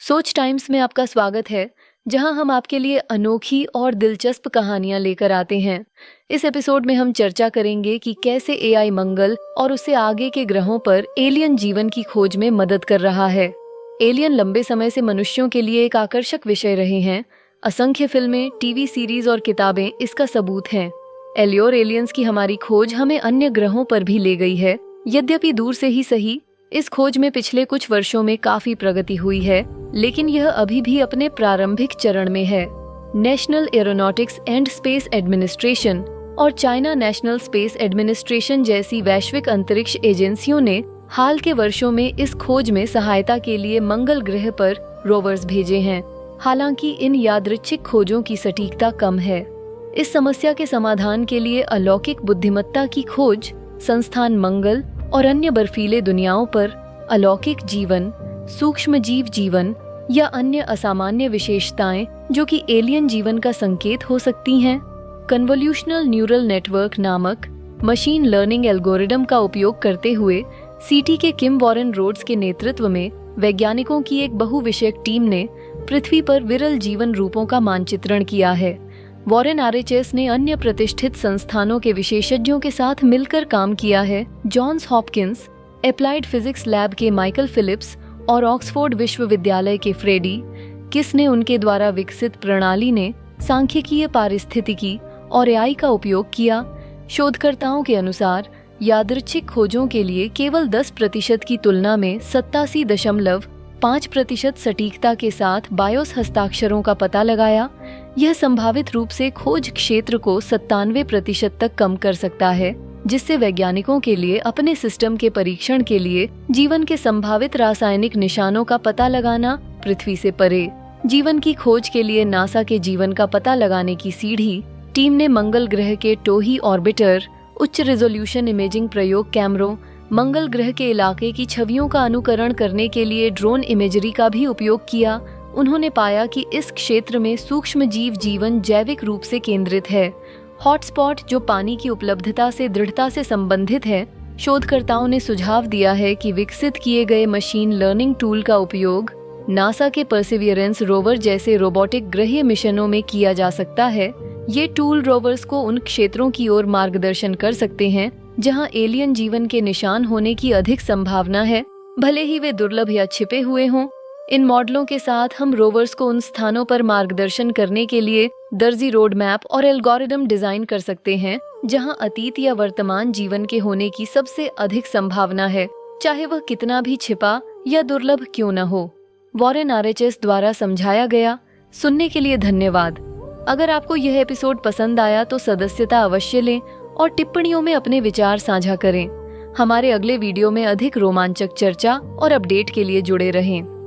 सोच टाइम्स में आपका स्वागत है, जहां हम आपके लिए अनोखी और दिलचस्प कहानियां लेकर आते हैं। इस एपिसोड में हम चर्चा करेंगे कि कैसे एआई मंगल और उससे आगे के ग्रहों पर एलियन जीवन की खोज में मदद कर रहा है। एलियन लंबे समय से मनुष्यों के लिए एक आकर्षक विषय रहे हैं। असंख्य फिल्में, टीवी सीरीज और किताबें इसका सबूत हैं। एलियोर एलियंस की हमारी खोज हमें अन्य ग्रहों पर भी ले गई है। यद्यपि दूर से ही सही, इस खोज में पिछले कुछ वर्षों में काफी प्रगति हुई है, लेकिन यह अभी भी अपने प्रारंभिक चरण में है। National aeronautics and space administration और चाइना नेशनल स्पेस एडमिनिस्ट्रेशन जैसी वैश्विक अंतरिक्ष एजेंसियों ने हाल के वर्षों में इस खोज में सहायता के लिए मंगल ग्रह पर रोवर्स भेजे हैं। हालांकि इन यादृच्छिक खोजों की सटीकता कम है। इस समस्या के समाधान के लिए अलौकिक बुद्धिमत्ता की खोज, संस्थान मंगल और अन्य बर्फीले दुनियाओं पर अलौकिक जीवन, सूक्ष्म जीव जीवन या अन्य असामान्य विशेषताएं जो कि एलियन जीवन का संकेत हो सकती हैं, कन्वोल्यूशनल न्यूरल नेटवर्क नामक मशीन लर्निंग एल्गोरिदम का उपयोग करते हुए सीटी के किम वॉरेन रोड्स के नेतृत्व में वैज्ञानिकों की एक बहुविषयक टीम ने पृथ्वी पर विरल जीवन रूपों का मानचित्रण किया है। वॉरेन आरएचएस ने अन्य प्रतिष्ठित संस्थानों के विशेषज्ञों के साथ मिलकर काम किया है। Johns Hopkins, Applied Physics Lab के माइकल फिलिप्स और ऑक्सफोर्ड विश्वविद्यालय के फ्रेडी किस ने उनके द्वारा विकसित प्रणाली ने सांख्यिकीय पारिस्थितिकी और एआई का उपयोग किया। शोधकर्ताओं के अनुसार यादृच्छिक खोजों के लिए केवल 10% की तुलना में 87.5% सटीकता के साथ बायोस हस्ताक्षरों का पता लगाया। यह संभावित रूप से खोज क्षेत्र को 97% तक कम कर सकता है, जिससे वैज्ञानिकों के लिए अपने सिस्टम के परीक्षण के लिए जीवन के संभावित रासायनिक निशानों का पता लगाना पृथ्वी से परे। जीवन की खोज के लिए नासा के जीवन का पता लगाने की सीढ़ी टीम ने मंगल ग्रह के टोही ऑर्बिटर, उच्च रेजोल्यूशन इमेजिंग प्रयोग कैमरों, मंगल ग्रह के इलाके की छवियों का अनुकरण करने के लिए ड्रोन इमेजरी का भी उपयोग किया। उन्होंने पाया कि इस क्षेत्र में सूक्ष्म जीव जीवन जैविक रूप से केंद्रित है। हॉटस्पॉट जो पानी की उपलब्धता से दृढ़ता से संबंधित है। शोधकर्ताओं ने सुझाव दिया है कि विकसित किए गए मशीन लर्निंग टूल का उपयोग नासा के परसिवियरेंस रोवर जैसे रोबोटिक ग्रहीय मिशनों में किया जा सकता है। ये टूल रोवर्स को उन क्षेत्रों की ओर मार्गदर्शन कर सकते हैं जहां एलियन जीवन के निशान होने की अधिक संभावना है, भले ही वे दुर्लभ या छिपे हुए हों। इन मॉडलों के साथ हम रोवर्स को उन स्थानों पर मार्गदर्शन करने के लिए दर्जी रोड मैप और एल्गोरिदम डिजाइन कर सकते हैं जहां अतीत या वर्तमान जीवन के होने की सबसे अधिक संभावना है, चाहे वह कितना भी छिपा या दुर्लभ क्यों न हो। वॉरेन आरएचएस द्वारा समझाया गया। सुनने के लिए धन्यवाद। अगर आपको यह एपिसोड पसंद आया तो सदस्यता अवश्य लें और टिप्पणियों में अपने विचार साझा करें। हमारे अगले वीडियो में अधिक रोमांचक चर्चा और अपडेट के लिए जुड़े रहें।